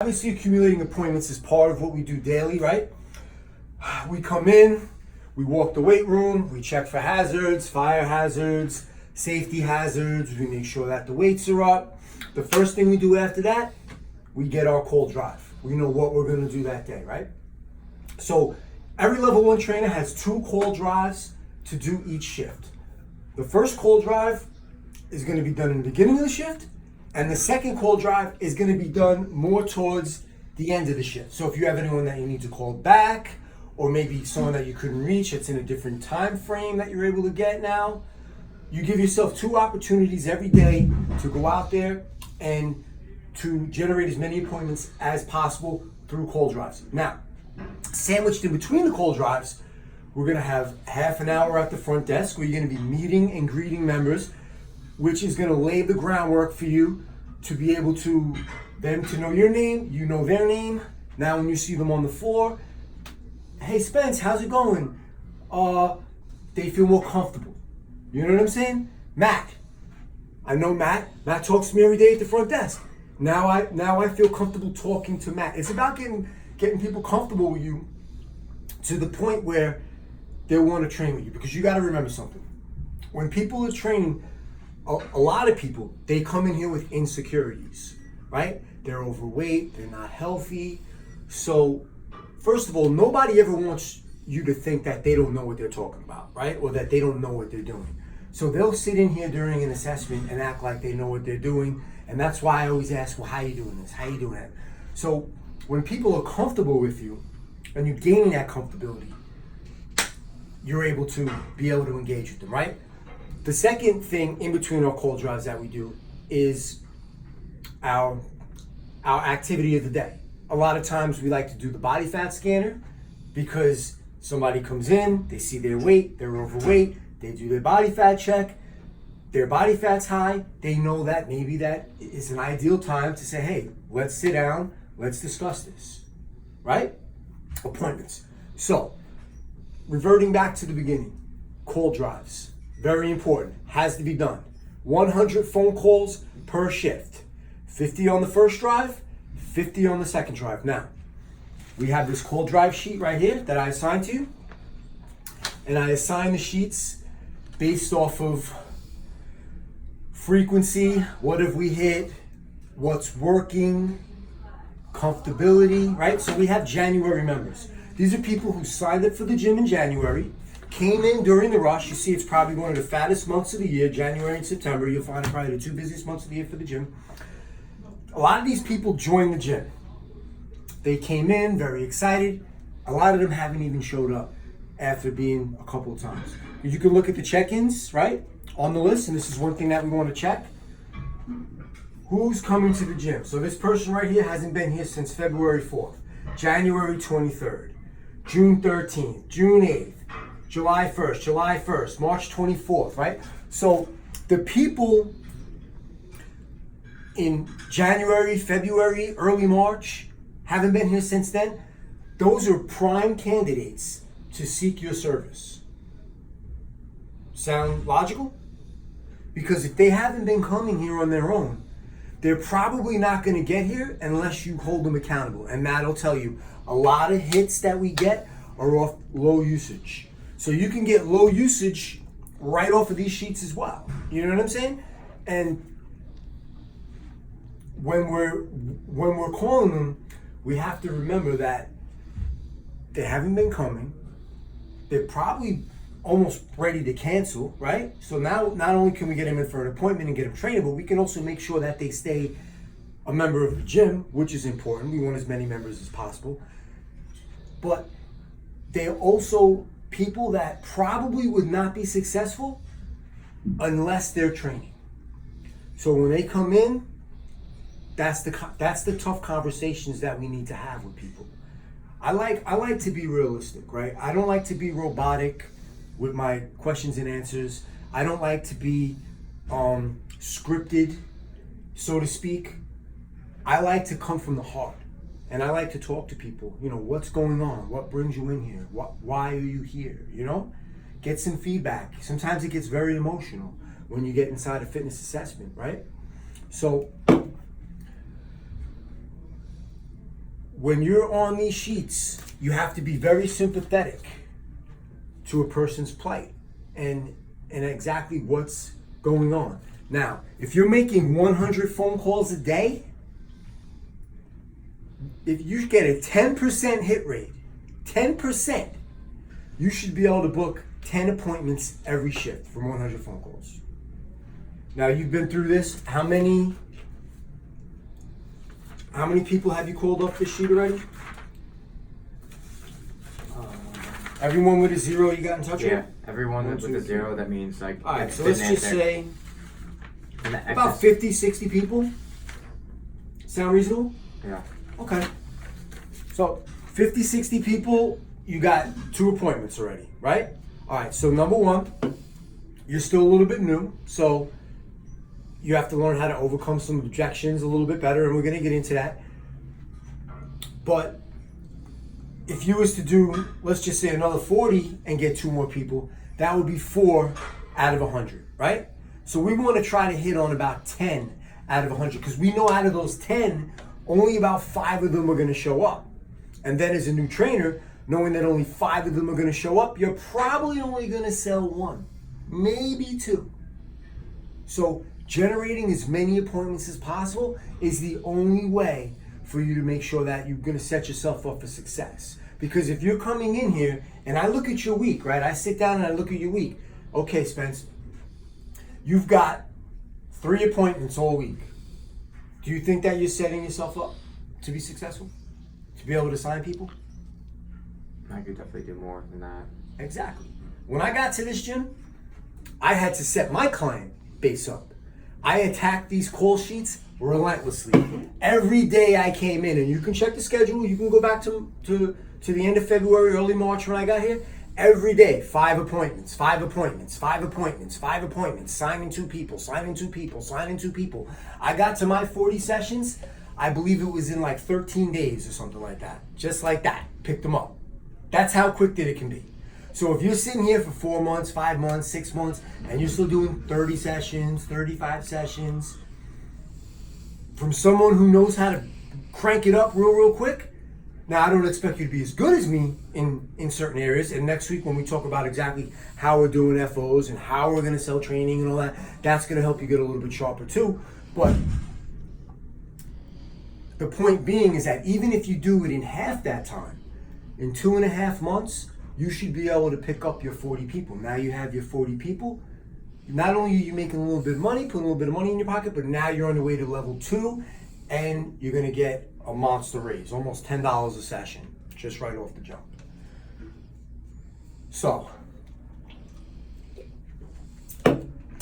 obviously accumulating appointments is part of what we do daily, right? We come in, we walk the weight room, we check for hazards, fire hazards, safety hazards, we make sure that the weights are up. The first thing we do after that, we get our cold drive. We know what we're gonna do that day, right? So every level 1 trainer has 2 cold drives to do each shift. The first cold drive is gonna be done in the beginning of the shift, and the second cold drive is gonna be done more towards the end of the shift. So if you have anyone that you need to call back, or maybe someone that you couldn't reach that's in a different time frame that you're able to get now, you give yourself 2 opportunities every day to go out there and to generate as many appointments as possible through cold drives. Now, sandwiched in between the cold drives, we're gonna have half an hour at the front desk where you're gonna be meeting and greeting members, which is gonna lay the groundwork for you to be able to, them to know your name, you know their name. Now when you see them on the floor, hey Spence, how's it going? They feel more comfortable. You know what I'm saying? Matt, I know Matt. Matt talks to me every day at the front desk. Now I feel comfortable talking to Matt. It's about getting people comfortable with you to the point where they want to train with you. Because you got to remember something. When people are training, a lot of people, they come in here with insecurities, right? They're overweight, they're not healthy. So first of all, nobody ever wants you to think that they don't know what they're talking about, right? Or that they don't know what they're doing. So they'll sit in here during an assessment and act like they know what they're doing. And that's why I always ask, well, how you doing this? How you doing that? So when people are comfortable with you and you're gaining that comfortability, you're able to engage with them, right? The second thing in between our cold drives that we do is our activity of the day. A lot of times we like to do the body fat scanner because somebody comes in, they see their weight, they're overweight, they do their body fat check, their body fat's high, they know that maybe that is an ideal time to say, hey, let's sit down, let's discuss this, right? Appointments. So, reverting back to the beginning, cold drives, very important, has to be done. 100 phone calls per shift, 50 on the first drive, 50 on the second drive. Now, we have this cold drive sheet right here that I assigned to you, and I assign the sheets based off of frequency, what have we hit, what's working, comfortability, right? So we have January members. These are people who signed up for the gym in January, came in during the rush. You see, it's probably one of the fattest months of the year, January and September. You'll find it probably the 2 busiest months of the year for the gym. A lot of these people joined the gym. They came in very excited. A lot of them haven't even showed up after being a couple of times. You can look at the check-ins, right, on the list, and this is one thing that we want to check. Who's coming to the gym? So this person right here hasn't been here since February 4th, January 23rd, June 13th, June 8th, July 1st, March 24th, right? So the people in January, February, early March, haven't been here since then, those are prime candidates to seek your service. Sound logical? Because if they haven't been coming here on their own, they're probably not going to get here unless you hold them accountable. And Matt will tell you, a lot of hits that we get are off low usage. So you can get low usage right off of these sheets as well. You know what I'm saying? And when we're calling them, we have to remember that they haven't been coming. They're probably almost ready to cancel, right? So now not only can we get them in for an appointment and get them trained, but we can also make sure that they stay a member of the gym, which is important. We want as many members as possible. But they're also people that probably would not be successful unless they're training. So when they come in, that's the tough conversations that we need to have with people. I like to be realistic, right? I don't like to be robotic with my questions and answers. I don't like to be scripted, so to speak. I like to come from the heart, and I like to talk to people. You know, what's going on? What brings you in here? Why are you here? You know, get some feedback. Sometimes it gets very emotional when you get inside a fitness assessment, right? So when you're on these sheets, you have to be very sympathetic to a person's plight and exactly what's going on. Now, if you're making 100 phone calls a day, if you get a 10% hit rate, 10%, you should be able to book 10 appointments every shift from 100 phone calls. Now, you've been through this. How many people have you called off this sheet already? Everyone with a 0 you got in touch with? Yeah, everyone with a 0, that means like... All right, so let's just say about 50, 60 people. Sound reasonable? Yeah. Okay. So 50, 60 people, you got 2 appointments already, right? All right, so number 1, you're still a little bit new, so you have to learn how to overcome some objections a little bit better, and we're gonna get into that. But if you was to do, let's just say another 40 and get 2 more people, that would be 4 out of 100, right? So we want to try to hit on about 10 out of 100, because we know out of those 10, only about 5 of them are going to show up. And then as a new trainer, knowing that only 5 of them are going to show up, you're probably only going to sell 1, maybe 2. So generating as many appointments as possible is the only way for you to make sure that you're going to set yourself up for success. Because if you're coming in here and I look at your week, right? I sit down and I look at your week. Okay, Spence, you've got 3 appointments all week. Do you think that you're setting yourself up to be successful? To be able to sign people? I could definitely do more than that. Exactly. When I got to this gym, I had to set my client base up. I attacked these call sheets relentlessly. Every day I came in, and you can check the schedule, you can go back to the end of February, early March when I got here. Every day, 5 appointments, 5 appointments, 5 appointments, 5 appointments, signing 2 people, signing 2 people, signing 2 people. I got to my 40 sessions, I believe it was in like 13 days or something like that. Just like that, picked them up. That's how quick that it can be. So if you're sitting here for 4 months, 5 months, 6 months, and you're still doing 30 sessions, 35 sessions, from someone who knows how to crank it up real quick, now I don't expect you to be as good as me in certain areas, and next week when we talk about exactly how we're doing FOs and how we're gonna sell training and all that, that's gonna help you get a little bit sharper too. But the point being is that even if you do it in half that time, in 2.5 months, you should be able to pick up your 40 people. Now you have your 40 people. Not only are you making a little bit of money, putting a little bit of money in your pocket, but now you're on the way to level 2, and you're gonna get a monster raise, almost $10 a session, just right off the jump. So,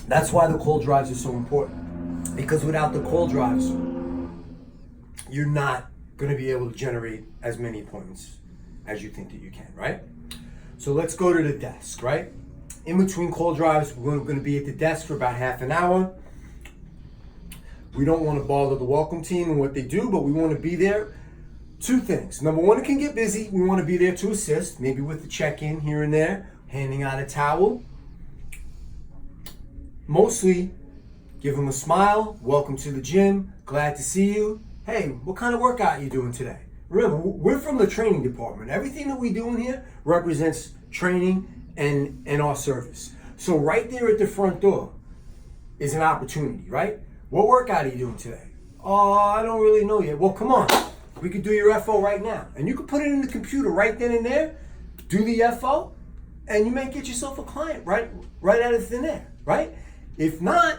that's why the call drives are so important. Because without the call drives, you're not gonna be able to generate as many appointments as you think that you can, right? So let's go to the desk, right? In between call drives, we're going to be at the desk for about half an hour. We don't want to bother the welcome team and what they do, but we want to be there. 2 things. Number 1, it can get busy. We want to be there to assist, maybe with the check-in here and there, handing out a towel. Mostly, give them a smile. Welcome to the gym. Glad to see you. Hey, what kind of workout are you doing today? Remember, we're from the training department. Everything that we do in here represents training and our service. So right there at the front door is an opportunity, right? What workout are you doing today? Oh, I don't really know yet. Well, come on. We could do your FO right now. And you could put it in the computer right then and there, do the FO, and you may get yourself a client right out of thin air, right? If not,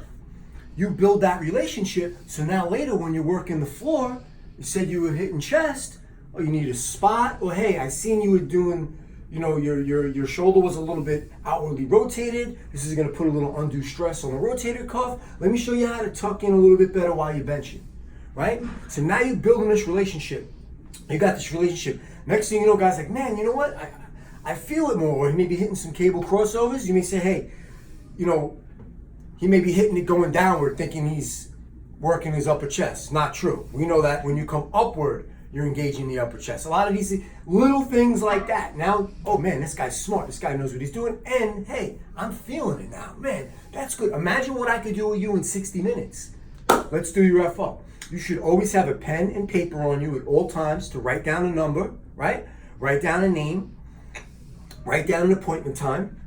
you build that relationship, so now later when you're working the floor, you said you were hitting chest, or you need a spot, or hey, I seen you were doing, you know, your shoulder was a little bit outwardly rotated. This is gonna put a little undue stress on the rotator cuff. Let me show you how to tuck in a little bit better while you're benching, right? So now you're building this relationship. You got this relationship. Next thing you know, guys like, man, you know what? I feel it more. Or he may be hitting some cable crossovers. You may say, hey, you know, he may be hitting it going downward, thinking he's working his upper chest. Not true. We know that when you come upward, you're engaging the upper chest. A lot of these little things like that. Now, oh man, this guy's smart. This guy knows what he's doing. And hey, I'm feeling it now. Man, that's good. Imagine what I could do with you in 60 minutes. Let's do your FO. you should always have a pen and paper on you at all times to write down a number, right? Write down a name, write down an appointment time,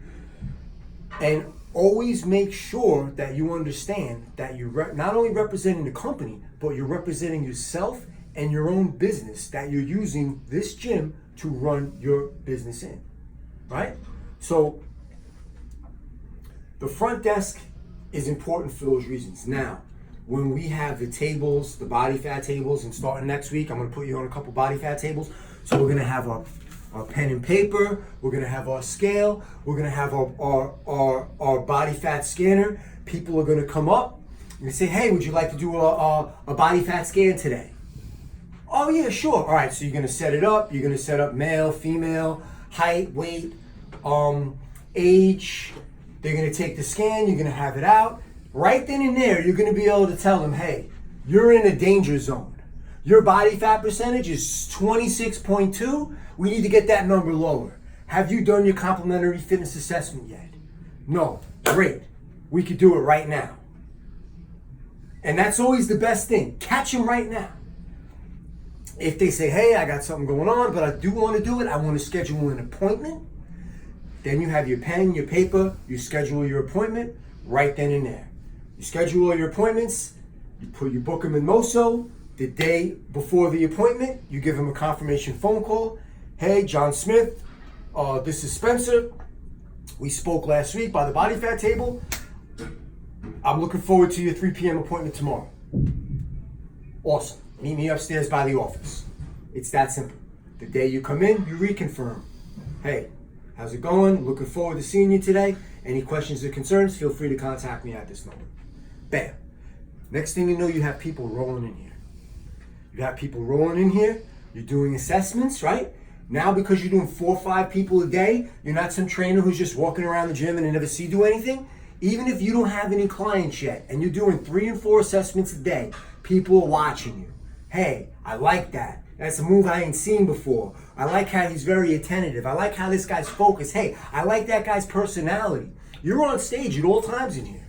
and always make sure that you understand that you're not only representing the company, but you're representing yourself and your own business, that you're using this gym to run your business in, right? So the front desk is important for those reasons. Now, when we have the tables, the body fat tables, and starting next week, I'm gonna put you on a couple body fat tables. So we're gonna have our pen and paper, we're gonna have our scale, we're gonna have our body fat scanner. People are gonna come up and say, hey, would you like to do a body fat scan today? Oh yeah, sure. All right, so you're gonna set it up. You're gonna set up male, female, height, weight, age. They're gonna take the scan, you're gonna have it out. Right then and there, you're gonna be able to tell them, hey, you're in a danger zone. Your body fat percentage is 26.2. We need to get that number lower. Have you done your complimentary fitness assessment yet? No. Great. We could do it right now. And that's always the best thing. Catch them right now. If they say, hey, I got something going on, but I do want to do it, I want to schedule an appointment, then you have your pen, your paper, you schedule your appointment right then and there. You schedule all your appointments, you book them in Moso. The day before the appointment, you give them a confirmation phone call. Hey, John Smith, this is Spencer. We spoke last week by the body fat table. I'm looking forward to your 3 p.m. appointment tomorrow. Awesome. Meet me upstairs by the office. It's that simple. The day you come in, you reconfirm. Hey, how's it going? Looking forward to seeing you today. Any questions or concerns, feel free to contact me at this number. Bam. Next thing you know, you have people rolling in here. You have people rolling in here. You're doing assessments, right? Now, because you're doing 4 or 5 people a day, you're not some trainer who's just walking around the gym and they never see you do anything. Even if you don't have any clients yet and you're doing 3 and 4 assessments a day, people are watching you. Hey, I like that. That's a move I ain't seen before. I like how he's very attentive. I like how this guy's focused. Hey, I like that guy's personality. You're on stage at all times in here.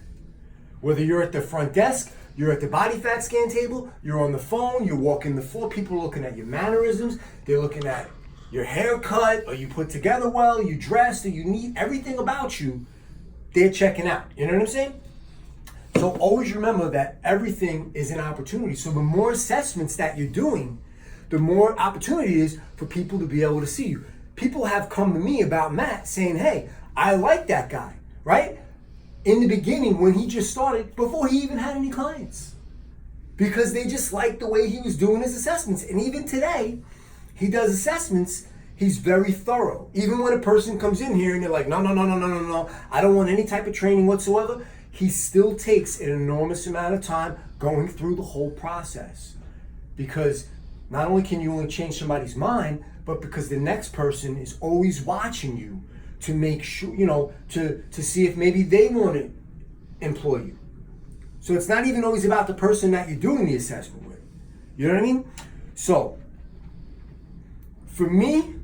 Whether you're at the front desk, you're at the body fat scan table, you're on the phone, you're walking the floor, people are looking at your mannerisms, they're looking at your haircut, are you put together well, you dressed, are you neat, everything about you, they're checking out. You know what I'm saying? So always remember that everything is an opportunity. So the more assessments that you're doing, the more opportunity is for people to be able to see you. People have come to me about Matt saying, hey, I like that guy, right? In the beginning, when he just started, before he even had any clients, because they just liked the way he was doing his assessments. And even today, he does assessments. He's very thorough. Even when a person comes in here and they're like, no, I don't want any type of training whatsoever, he still takes an enormous amount of time going through the whole process. Because not only can you only change somebody's mind, but because the next person is always watching you to make sure, to see if maybe they want to employ you. So it's not even always about the person that you're doing the assessment with. You know what I mean? So, for me,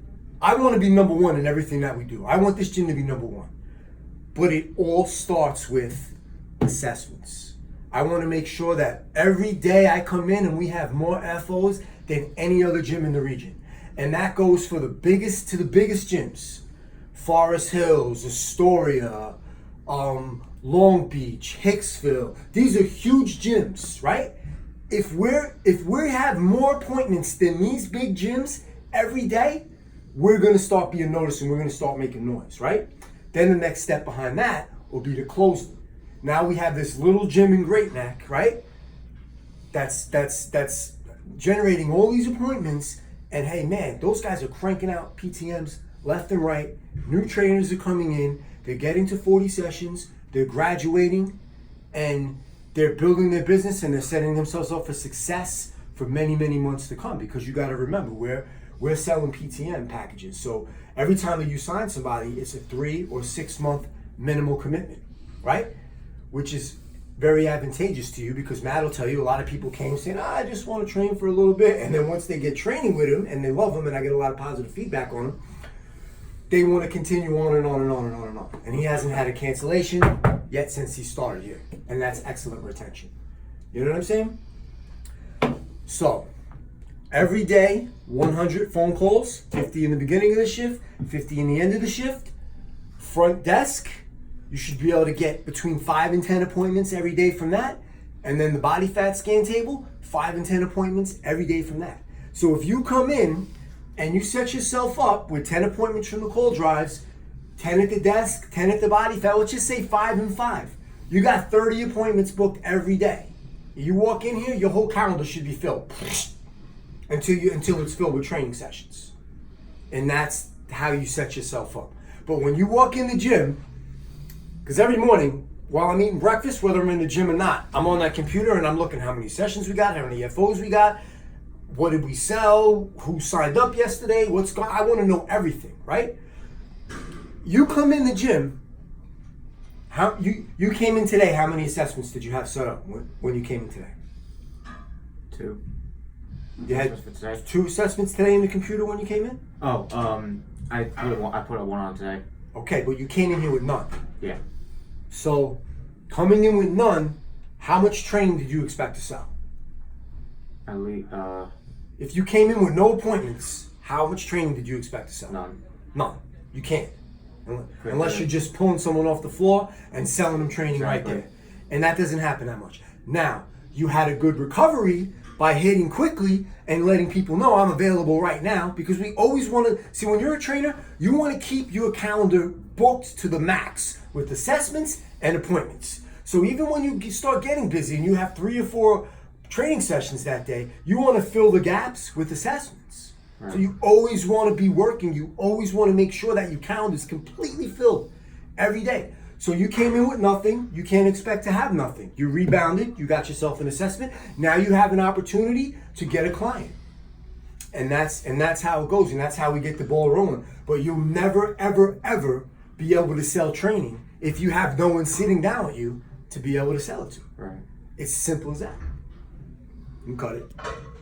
I want to be number one in everything that we do. I want this gym to be number one. But it all starts with assessments. I want to make sure that every day I come in and we have more FOs than any other gym in the region. And that goes for the biggest to the biggest gyms. Forest Hills, Astoria, Long Beach, Hicksville. These are huge gyms, right? If we have more appointments than these big gyms every day, we're gonna start being noticed and we're gonna start making noise, right? Then the next step behind that will be to close them. Now we have this little gym in Great Neck, right? That's generating all these appointments, and hey man, those guys are cranking out PTMs left and right. New trainers are coming in, they're getting to 40 sessions, they're graduating, and they're building their business and they're setting themselves up for success for many, many months to come. Because you gotta remember, we're selling PTM packages. So every time that you sign somebody, it's a 3 or 6 month minimal commitment, right? Which is very advantageous to you, because Matt will tell you a lot of people came saying, I just want to train for a little bit. And then once they get training with him and they love him and I get a lot of positive feedback on him, they want to continue on and on and on and on and on. And he hasn't had a cancellation yet since he started here. And that's excellent retention. You know what I'm saying? So, every day, 100 phone calls, 50 in the beginning of the shift, 50 in the end of the shift. Front desk, you should be able to get between 5 and 10 appointments every day from that. And then the body fat scan table, 5 and 10 appointments every day from that. So if you come in and you set yourself up with 10 appointments from the call drives, 10 at the desk, 10 at the body fat, let's just say 5 and 5. You got 30 appointments booked every day. You walk in here, your whole calendar should be filled until it's filled with training sessions. And that's how you set yourself up. But when you walk in the gym, because every morning while I'm eating breakfast, whether I'm in the gym or not, I'm on that computer and I'm looking how many sessions we got, how many FOs we got, what did we sell, who signed up yesterday, what's going on. I want to know everything, right? You come in the gym, how you came in today, how many assessments did you have set up when you came in today? 2. You had 2 assessments today in the computer when you came in? Oh, I put a 1 on today. Okay, but you came in here with none. Yeah. So, coming in with none, how much training did you expect to sell? At least, If you came in with no appointments, how much training did you expect to sell? none. None. You can't. Unless you're just pulling someone off the floor and selling them training right Exactly. there. And that doesn't happen that much. Now, you had a good recovery by hitting quickly and letting people know I'm available right now, because we always want to see, when you're a trainer, you want to keep your calendar booked to the max with assessments and appointments. So even when you start getting busy and you have 3 or 4 training sessions that day, you want to fill the gaps with assessments. Right. So you always want to be working. You always want to make sure that your calendar is completely filled every day. So you came in with nothing. You can't expect to have nothing. You rebounded. You got yourself an assessment. Now you have an opportunity to get a client. And that's how it goes. And that's how we get the ball rolling. But you'll never, ever, ever be able to sell training if you have no one sitting down with you to be able to sell it to. Right. It's as simple as that. You cut it.